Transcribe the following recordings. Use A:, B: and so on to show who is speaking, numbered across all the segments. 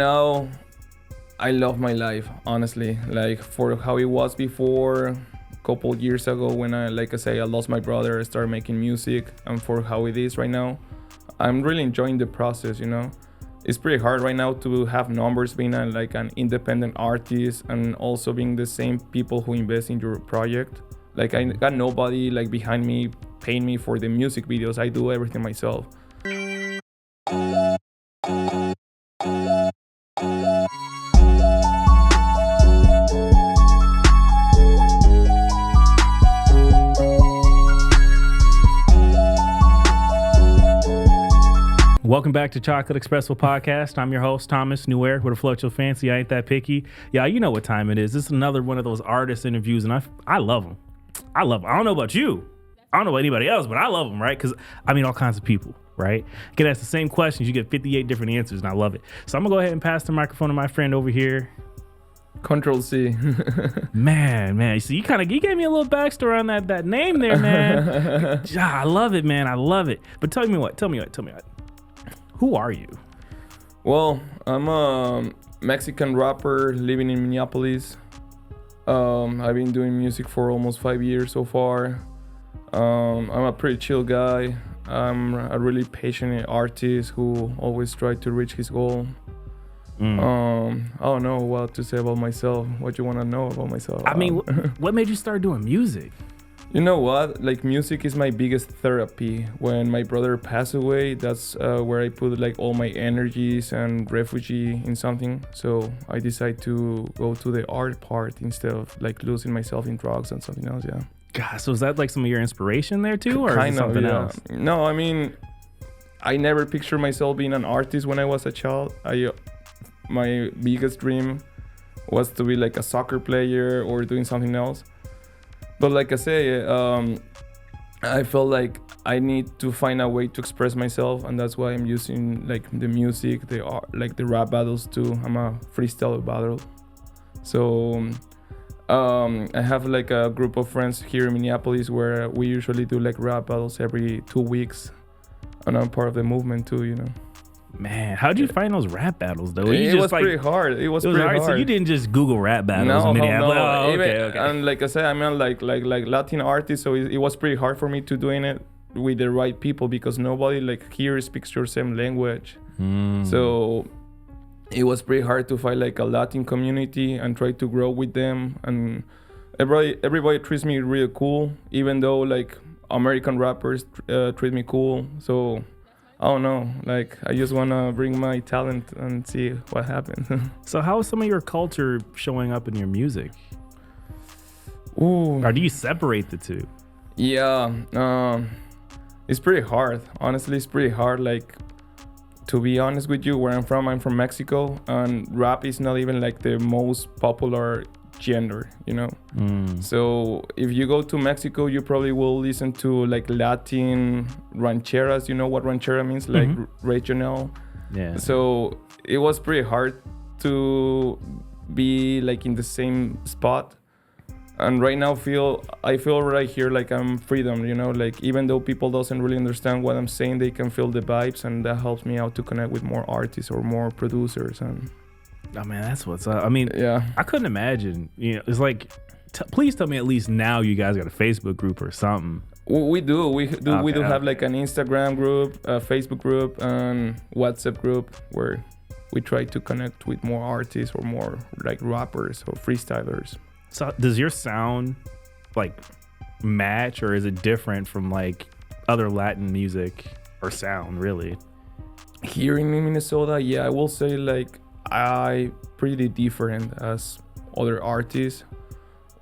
A: Now, I love my life, honestly. Like for how it was before, a couple years ago when like I say, I lost my brother, I started making music, and for how it is right now, I'm really enjoying the process. It's pretty hard right now to have numbers being like an independent artist and also being the same people who invest in your project. Like I got nobody like behind me paying me for the music videos. I do everything myself.
B: Welcome back to Chocolate Espresso Podcast. I'm your host, Thomas Nuer with a Float Your Fancy. I ain't that picky. Yeah, you know what time it is. This is another one of those artist interviews, and I love them. I love them. I don't know about you. I don't know about anybody else, but I love them, right? Because, I mean, all kinds of people, right? You can ask the same questions. You get 58 different answers, and I love it. So I'm going to go ahead and pass the microphone to my friend over here.
A: Control C.
B: Man. So you gave me a little backstory on that name there, man. I love it, man. I love it. But tell me what. Who are you?
A: Well, I'm a Mexican rapper living in Minneapolis. I've been doing music for almost 5 years so far. I'm a pretty chill guy. I'm a really passionate artist who always tries to reach his goal. I don't know what to say about myself. What you want to know about myself?
B: I mean, what made you start doing music?
A: You know what? Like music is my biggest therapy. When my brother passed away, that's where I put like all my energies and refugee in something. So I decided to go to the art part instead of like losing myself in drugs and something else. Yeah.
B: God, so is that like some of your inspiration there too, or
A: Kind
B: is it something
A: of, yeah.
B: else?
A: No, I mean, I never pictured myself being an artist when I was a child. My biggest dream was to be like a soccer player or doing something else. But like I say, I felt like I need to find a way to express myself, and that's why I'm using like the music, the art, like the rap battles too. I'm a freestyle battle. So I have like a group of friends here in Minneapolis where we usually do like rap battles every 2 weeks, and I'm part of the movement too.
B: Man, how'd you find those rap battles though?
A: It was pretty hard. It was pretty hard.
B: So you didn't just Google rap battles in Minneapolis?
A: No.
B: Oh,
A: okay.
B: Okay.
A: And like I said, I'm a like Latin artist, so it was pretty hard for me to doing it with the right people because nobody like here speaks your same language. So it was pretty hard to find like a Latin community and try to grow with them. And everybody treats me really cool, even though like American rappers treat me cool. So I don't know, like I just want to bring my talent and see what happens.
B: So how is some of your culture showing up in your music?
A: Ooh.
B: Or do you separate the two?
A: Yeah, it's pretty hard. Honestly, it's pretty hard. Like, to be honest with you, where I'm from Mexico, and rap is not even like the most popular genre, So if you go to Mexico, you probably will listen to like Latin rancheras. You know what ranchera means? Like regional.
B: Yeah.
A: So it was pretty hard to be like in the same spot. And right now I feel right here like I'm freedom, like even though people doesn't really understand what I'm saying, they can feel the vibes, and that helps me out to connect with more artists or more producers. And
B: oh man, that's what's up. I mean,
A: yeah,
B: I couldn't imagine. It's like, please tell me at least now you guys got a Facebook group or something.
A: We do
B: Okay.
A: have like an Instagram group, a Facebook group, and WhatsApp group where we try to connect with more artists or more like rappers or freestylers.
B: So does your sound like match, or is it different from like other Latin music or sound really?
A: Here in Minnesota, yeah, I will say like I pretty different as other artists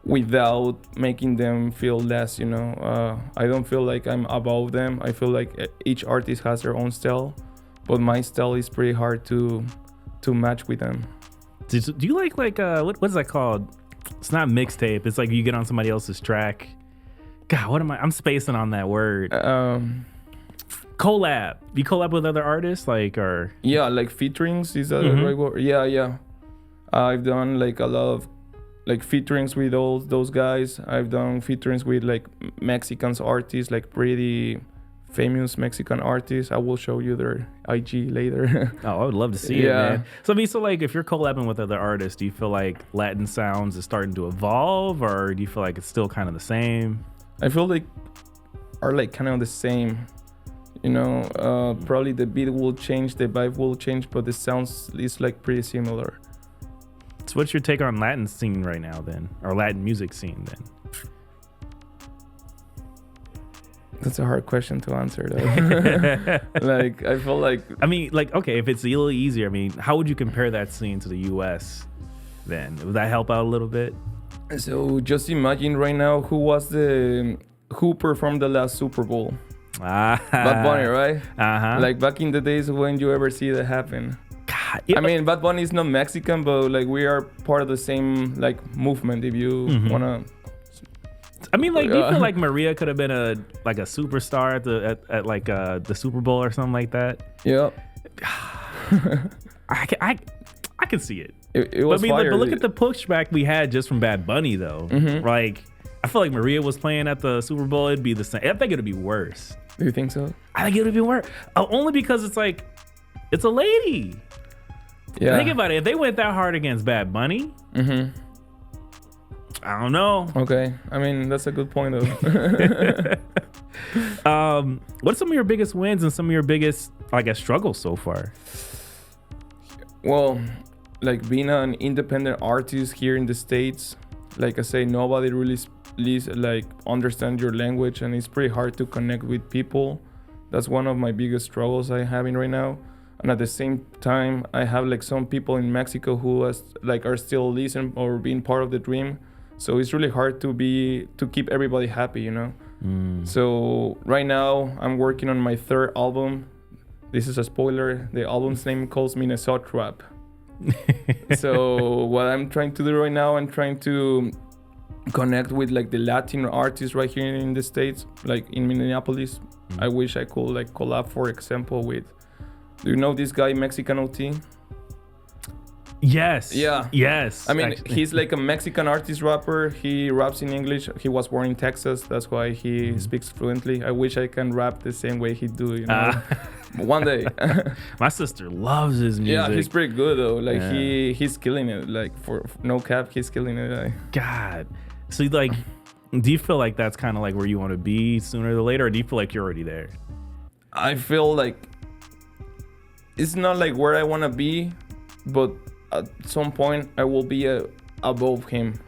A: without making them feel less, I don't feel like I'm above them. I feel like each artist has their own style, but my style is pretty hard to match with them.
B: Do you like what's that called? It's not mixtape. It's like you get on somebody else's track. God, I'm spacing on that word. Collab. You collab with other artists, or
A: yeah, like featurings. Is that the right word? Yeah. I've done like a lot of like featurings with all those guys. I've done featurings with like Mexican artists, like pretty famous Mexican artists. I will show you their IG later.
B: Oh, I would love to see it, man. So I mean, so like if you're collabing with other artists, do you feel like Latin sounds is starting to evolve, or do you feel like it's still kind of the same?
A: I feel like are like kind of the same. You know, probably the beat will change, the vibe will change, but the sounds is like pretty similar.
B: So what's your take on Latin scene right now then, or Latin music scene then?
A: That's a hard question to answer though. Like I feel like,
B: I mean, like, okay, if it's a little easier, I mean, how would you compare that scene to the US then? Would that help out a little bit?
A: so just imagine right now who performed the last Super Bowl. Bad Bunny, right?
B: Uh-huh.
A: Like back in the days when you ever see that happen.
B: God,
A: I mean, Bad Bunny is not Mexican, but like we are part of the same like movement. If you wanna,
B: I mean, like, do you feel like Maria could have been a superstar at like the Super Bowl or something like that?
A: yeah,
B: I can see it.
A: it was
B: But I mean,
A: fire.
B: but look at the pushback we had just from Bad Bunny though. Like, I feel like Maria was playing at the Super Bowl. It'd be the same. I think it'd be worse.
A: Do you think so?
B: I think it would be worse. Only because it's like, it's a lady.
A: Yeah.
B: Think about it. If they went that hard against Bad Bunny, I don't know.
A: Okay. I mean, that's a good point though.
B: What's some of your biggest wins and some of your biggest, I guess, struggles so far?
A: Well, like being an independent artist here in the States, like I say, nobody really like understand your language, and it's pretty hard to connect with people. That's one of my biggest struggles I'm having right now. And at the same time, I have like some people in Mexico who are still listening or being part of the dream. So it's really hard to keep everybody happy, you know? So right now I'm working on my third album. This is a spoiler. The album's name calls Minnesota Rap. So what I'm trying to do right now, I'm trying to connect with like the Latin artists right here in the States, like in Minneapolis. I wish I could like collab, for example, with, do you know this guy, Mexican OT?
B: Yes.
A: Yeah.
B: Yes.
A: I mean,
B: actually.
A: he's like a Mexican artist rapper. He raps in English. He was born in Texas. That's why he speaks fluently. I wish I can rap the same way he do, you know. One day.
B: My sister loves his music.
A: Yeah, he's pretty good though. Like he's killing it. Like for no cap, he's killing it. Like.
B: God. So like, do you feel like that's kind of like where you want to be sooner or later, or do you feel like you're already there?
A: I feel like it's not like where I want to be, but at some point I will be above him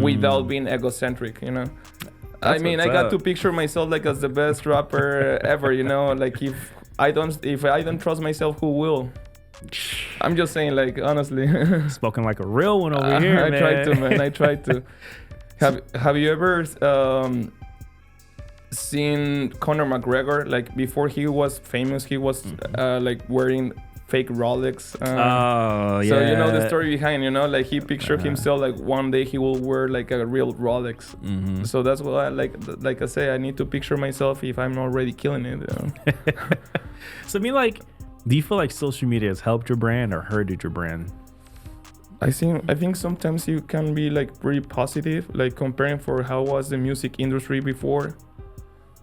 A: without being egocentric, you know. I mean, I got to picture myself like as the best rapper ever, you know. Like if I don't trust myself, who will? I'm just saying, like, honestly.
B: Spoken like a real one over here,
A: I
B: man.
A: tried to, man. I tried to. Have you ever seen Conor McGregor? Like before he was famous, he was like wearing fake Rolex.
B: Oh, yeah.
A: So you know the story behind, you know, like he pictured himself like one day he will wear like a real Rolex. So that's what I like I say, I need to picture myself if I'm already killing it. You know?
B: So I mean, like, do you feel like social media has helped your brand or hurted your brand?
A: I think sometimes you can be like pretty positive, like comparing for how was the music industry before.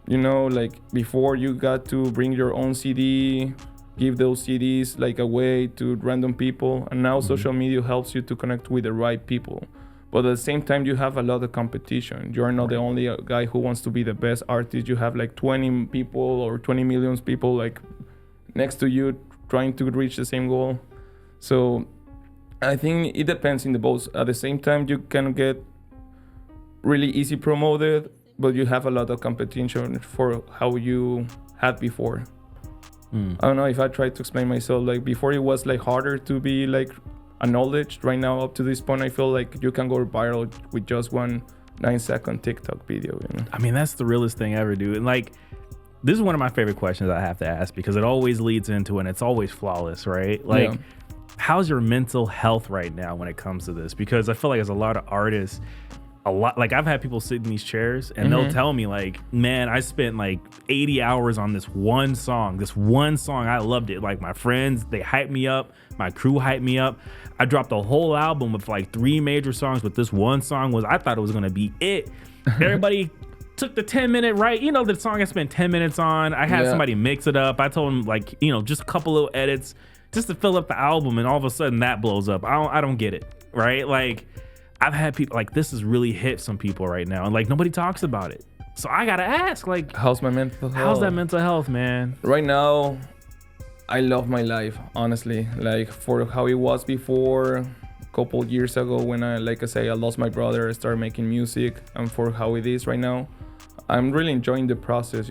A: You know, like before you got to bring your own CD, give those CDs like away to random people, and now social media helps you to connect with the right people. But at the same time, you have a lot of competition. You're not the only guy who wants to be the best artist. You have like 20 people or 20 million people like next to you trying to reach the same goal. So I think it depends in the both. At the same time, you can get really easy promoted, but you have a lot of competition for how you had before. I don't know if I try to explain myself. Like before, it was like harder to be like acknowledged. Right now, up to this point, I feel like you can go viral with just one 9-second TikTok video. You know?
B: I mean, that's the realest thing ever, dude. And like, this is one of my favorite questions I have to ask because it always leads into, and it's always flawless, right? Like, how's your mental health right now when it comes to this? Because I feel like there's a lot of artists, like I've had people sit in these chairs and they'll tell me like, man, I spent like 80 hours on this one song. I loved it. Like my friends, they hyped me up. My crew hyped me up. I dropped a whole album with like 3 major songs, but this one song I thought it was going to be it. Everybody took the 10-minute the song I spent 10 minutes on. I had somebody mix it up. I told him like, just a couple little edits just to fill up the album, and all of a sudden that blows up. I don't get it, right? Like, I've had people like, this has really hit some people right now, and like nobody talks about it. So I gotta ask, like,
A: how's my mental health?
B: How's that mental health, man?
A: Right now, I love my life, honestly. Like, for how it was before, a couple years ago when I lost my brother, I started making music, and for how it is right now, I'm really enjoying the process,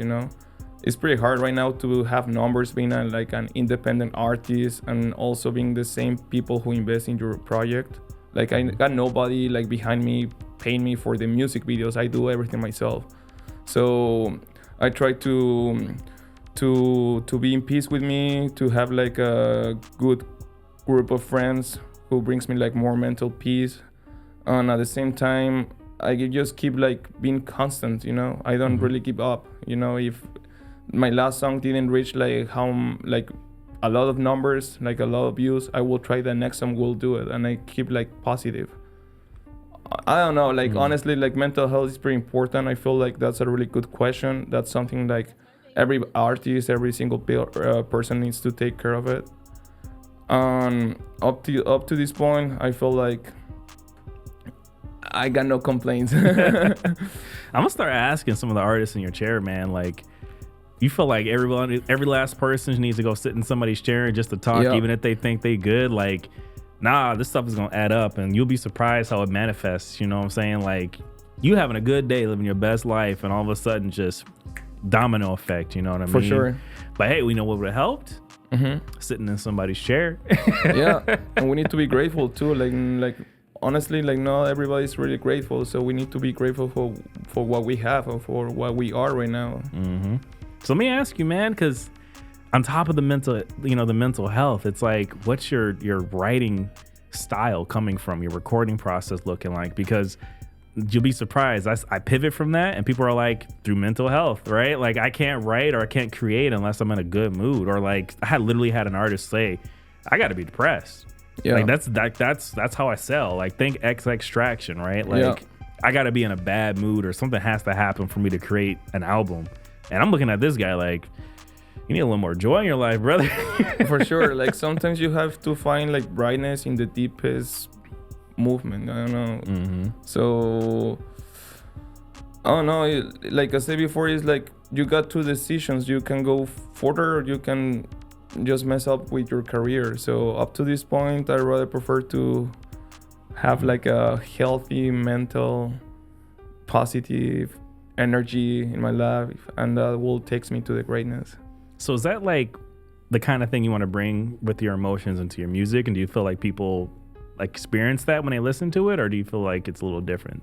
A: It's pretty hard right now to have numbers being an independent artist and also being the same people who invest in your project. Like, I got nobody like behind me paying me for the music videos. I do everything myself. So I try to be in peace with me, to have like a good group of friends who brings me like more mental peace. And at the same time, I just keep like being constant, I don't really give up. If my last song didn't reach like a lot of numbers, like a lot of views, I will try the next song will do it, and I keep like positive. I don't know, like honestly, like mental health is pretty important. I feel like that's a really good question. That's something like every artist, every single person needs to take care of it. Up to this point, I feel like I got no complaints.
B: I'm gonna start asking some of the artists in your chair, man, like, you feel like every last person needs to go sit in somebody's chair just to talk, even if they think they good. Like, nah, this stuff is gonna add up, and you'll be surprised how it manifests. You know what I'm saying? Like, you having a good day, living your best life, and all of a sudden just domino effect. You know what I mean?
A: For sure.
B: But hey, we know what would have helped. Sitting in somebody's chair.
A: Yeah, and we need to be grateful too. Like honestly, like not everybody's really grateful, so we need to be grateful for what we have and for what we are right now.
B: So let me ask you, man, because on top of the mental health, it's like, what's your writing style coming from, your recording process looking like? Because you'll be surprised. I pivot from that, and people are like, through mental health, right? Like, I can't write or I can't create unless I'm in a good mood. Or like, I literally had an artist say, I got to be depressed. Yeah, like that's how I sell. Like, think Extraction, right? Like, I got to be in a bad mood or something has to happen for me to create an album. And I'm looking at this guy like, you need a little more joy in your life, brother.
A: For sure. Like, sometimes you have to find like brightness in the deepest movement. I don't know. So I don't know. Like I said before, it's like you got two decisions. You can go further, or you can just mess up with your career. So up to this point, I rather prefer to have like a healthy mental, positive energy in my life, and that will takes me to the greatness.
B: So is that like the kind of thing you want to bring with your emotions into your music? And do you feel like people like experience that when they listen to it, or do you feel like it's a little different?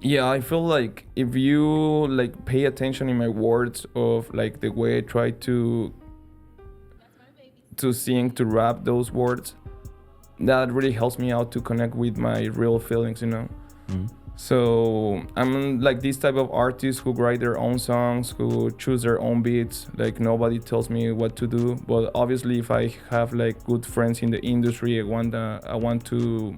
A: Yeah, I feel like if you like pay attention in my words of like the way I try to sing, to rap those words, that really helps me out to connect with my real feelings, So I'm like this type of artist who write their own songs, who choose their own beats. Like, nobody tells me what to do. But obviously, if I have like good friends in the industry, I want to,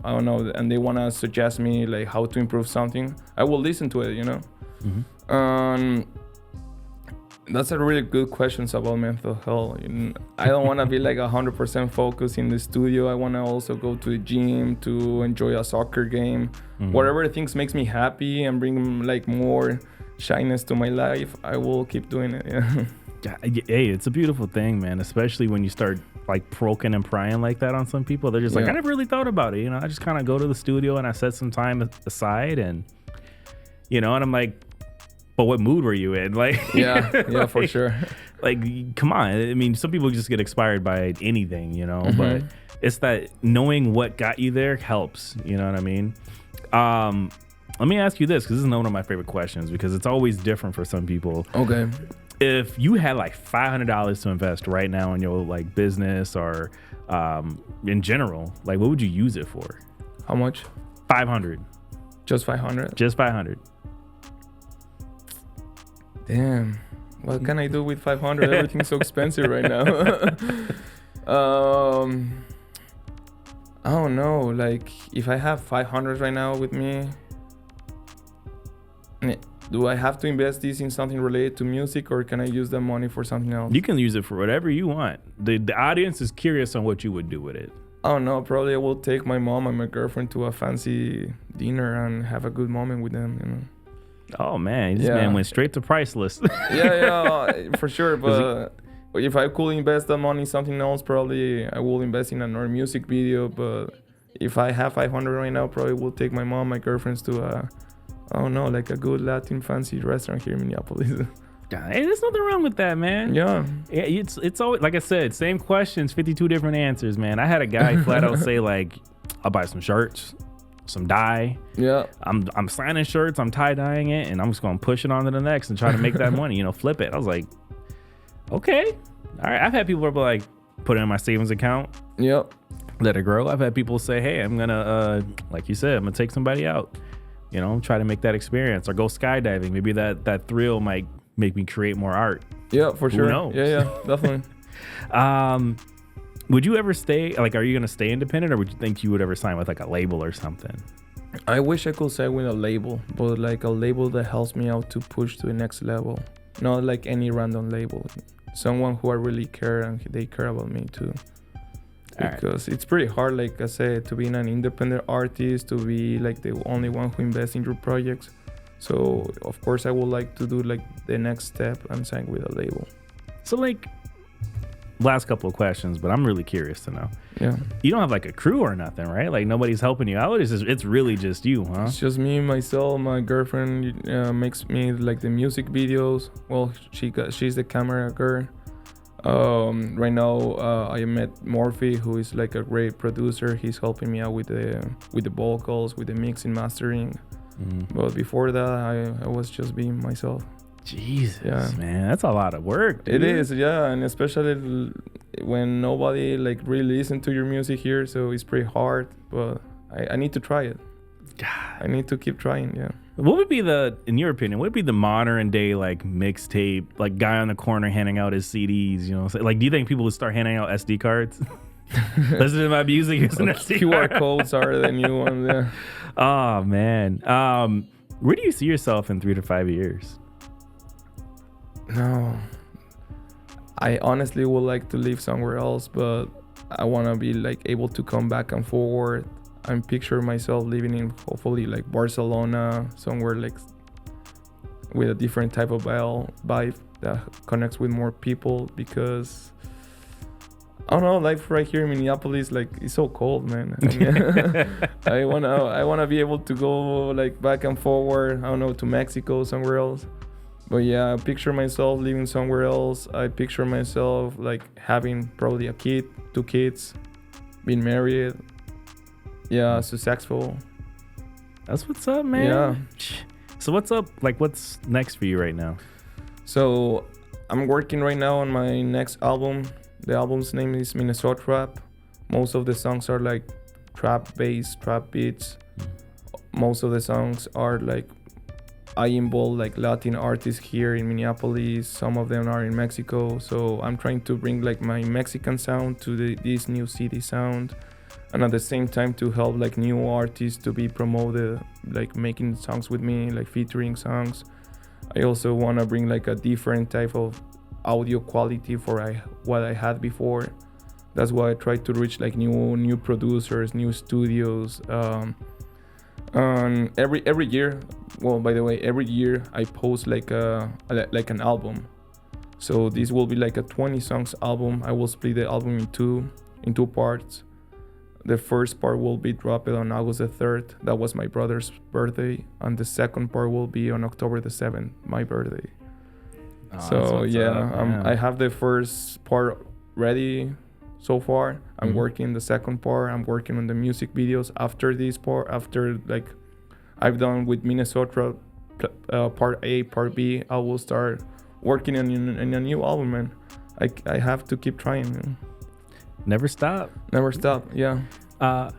A: I don't know, and they want to suggest me like how to improve something, I will listen to it, That's a really good question about mental health. I don't want to be like 100% focused in the studio. I want to also go to the gym, to enjoy a soccer game. Whatever things makes me happy and bring like more shyness to my life, I will keep doing it.
B: Yeah. Hey, it's a beautiful thing, man. Especially when you start like poking and prying like that on some people. They're just like, I never really thought about it. I just kind of go to the studio and I set some time aside, and and I'm like, but what mood were you in? Like,
A: yeah, for sure.
B: Like, come on. I mean, some people just get inspired by anything, but it's that knowing what got you there helps. You know what I mean? Let me ask you this, because this is one of my favorite questions, because it's always different for some people.
A: Okay.
B: If you had like $500 to invest right now in your like business or in general, like, what would you use it for?
A: How much?
B: 500.
A: Just 500?
B: Just 500.
A: Damn, what can I do with 500? Everything's so expensive right now. I don't know. Like, if I have 500 right now with me, do I have to invest this in something related to music, or can I use the money for something else?
B: You can use it for whatever you want. The audience is curious on what you would do with it.
A: I don't know. Probably I will take my mom and my girlfriend to a fancy dinner and have a good moment with them. You know.
B: Oh man, this man went straight to priceless.
A: yeah, for sure. But if I could invest that money in something else, probably I will invest in another music video. But if I have 500 right now, probably will take my mom, my girlfriends to I don't know, like a good Latin fancy restaurant here in Minneapolis.
B: Hey, there's nothing wrong with that, man.
A: Yeah.
B: It's always, like I said, same questions, 52 different answers, man. I had a guy flat out say, like, I'll buy some shirts, some dye.
A: Yeah.
B: I'm signing shirts, I'm tie-dyeing it, and I'm just gonna push it on to the next and try to make that money, you know, flip it. I was like, okay. All right. I've had people be like, put it in my savings account.
A: Yep.
B: Let it grow. I've had people say, hey, I'm gonna like you said, I'm gonna take somebody out, you know, try to make that experience, or go skydiving. Maybe that thrill might make me create more art.
A: Yeah, for sure.
B: Who knows?
A: Yeah, definitely.
B: Would you ever stay, like, are you gonna stay independent, or would you think you would ever sign with like a label or something?
A: I wish I could sign with a label, but like a label that helps me out to push to the next level. Not like any random label. Someone who I really care and they care about me too. Because it's pretty hard, like I said, to be an independent artist, to be like the only one who invests in your projects. So of course I would like to do like the next step and sign with a label.
B: So like, last couple of questions, but I'm really curious to know.
A: Yeah.
B: You don't have like a crew or nothing, right? Like nobody's helping you out. It's really just you, huh?
A: It's just me, myself. My girlfriend makes me like the music videos. Well, she's the camera girl. Right now I met Morphe, who is like a great producer. He's helping me out with the vocals, with the mixing, mastering. But before that I was just being myself.
B: Jesus, man, that's a lot of work, dude.
A: It is, yeah, and especially when nobody like really listen to your music here, so it's pretty hard, but I need to try it.
B: God.
A: I need to keep trying. Yeah.
B: What would be in your opinion, what would be the modern day like mixtape, like guy on the corner handing out his CDs, you know? So, like, do you think people would start handing out SD cards? Listen to my music using SD
A: QR codes are the new one. Yeah.
B: Oh man, where do you see yourself in 3 to 5 years?
A: No, I honestly would like to live somewhere else, but I want to be like able to come back and forward. I'm picturing myself living in hopefully like Barcelona, somewhere like with a different type of vibe that connects with more people, because I don't know, life right here in Minneapolis, like, it's so cold, man. I mean, I wanna be able to go like back and forward. I don't know, to Mexico, somewhere else. But yeah, I picture myself living somewhere else. I picture myself like having probably a kid, 2 kids, being married. Yeah, successful.
B: That's what's up, man.
A: Yeah.
B: So what's up? Like, what's next for you right now?
A: So I'm working right now on my next album. The album's name is Minnesota Trap. Most of the songs are like trap bass, trap beats. Most of the songs are like, I involve like Latin artists here in Minneapolis. Some of them are in Mexico. So I'm trying to bring like my Mexican sound to this new city sound. And at the same time to help like new artists to be promoted, like making songs with me, like featuring songs. I also want to bring like a different type of audio quality for what I had before. That's why I try to reach like new producers, new studios. And every year, well, by the way, every year I post like an album. So this will be like a 20 songs album. I will split the album in two parts. The first part will be dropped on August the 3rd. That was my brother's birthday. And the second part will be on October the 7th, my birthday. So yeah, I have the first part ready so far. I'm working the second part. I'm working on the music videos after this part. After like I've done with Minnesota part A, part B, I will start working on a new album, man. I have to keep trying, man.
B: Never stop.
A: Never stop. Yeah. Yeah,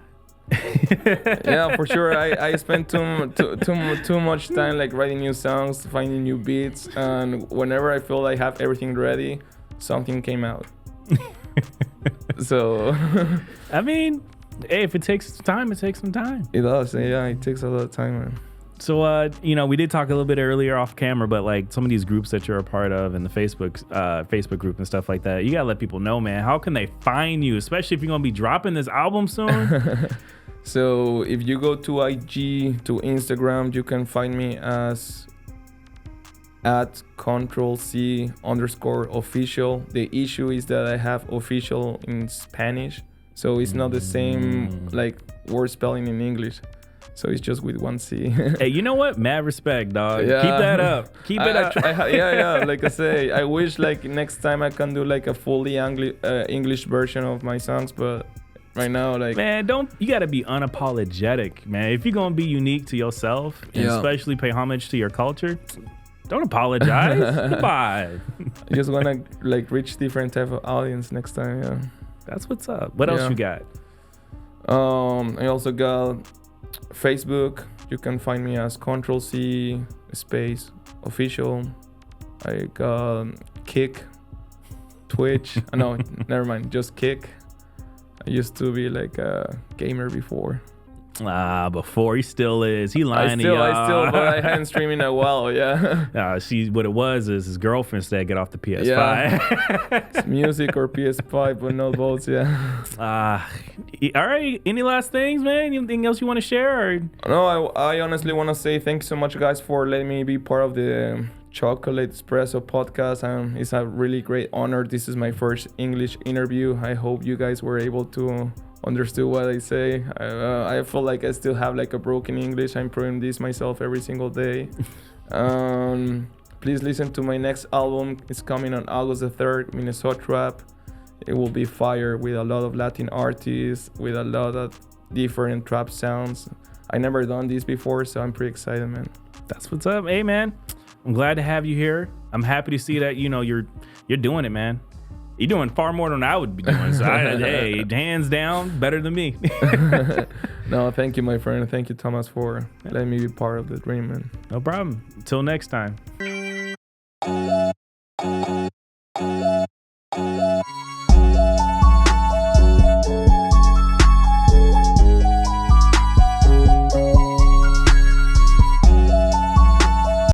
A: for sure. I spent too much time like writing new songs, finding new beats, and whenever I feel I have everything ready, something came out. So
B: I mean, hey, if it takes time, it takes some time.
A: It does. Yeah, it takes a lot of time, man.
B: So, we did talk a little bit earlier off camera, but like some of these groups that you're a part of and the Facebook group and stuff like that, you gotta let people know, man. How can they find you, especially if you're gonna be dropping this album soon?
A: So if you go to IG, to Instagram, you can find me as at @CtrlC_official. The issue is that I have official in Spanish, so it's not the same like word spelling in English. So it's just with one C.
B: Hey, you know what? Mad respect, dog.
A: Yeah.
B: Keep that up. Keep it up.
A: Yeah. Like I say, I wish like next time I can do like a fully English version of my songs, but right now, like,
B: man, you gotta be unapologetic, man. If you're gonna be unique to yourself and especially pay homage to your culture, don't apologize. Goodbye.
A: I just wanna like reach different type of audience next time. Yeah,
B: that's what's up. What else you got?
A: I also got Facebook. You can find me as CtrlC _official. I got Kick, Twitch. No, never mind. Just Kick. I used to be like a gamer before.
B: Before he still is. He lying to y'all.
A: But I hadn't streamed in a while, yeah.
B: What it was is his girlfriend said get off the PS5.
A: Yeah. It's music or PS5, but no votes, yeah.
B: All right. Any last things, man? Anything else you want to share? Or?
A: No, I honestly want to say thank you so much, guys, for letting me be part of the Chocolate Espresso podcast. It's a really great honor. This is my first English interview. I hope you guys were able to understood what I say. I feel like I still have like a broken English. I'm proving this myself every single day. Please listen to my next album. It's coming on August the 3rd, Minnesota Rap. It will be fire with a lot of Latin artists, with a lot of different trap sounds. I never done this before, so I'm pretty excited, man.
B: That's what's up. Hey, man, I'm glad to have you here. I'm happy to see that, you're doing it, man. You're doing far more than I would be doing. So, hey, hands down, better than me.
A: No, thank you, my friend. Thank you, Thomas, for letting me be part of the dream, man.
B: No problem. Until next time.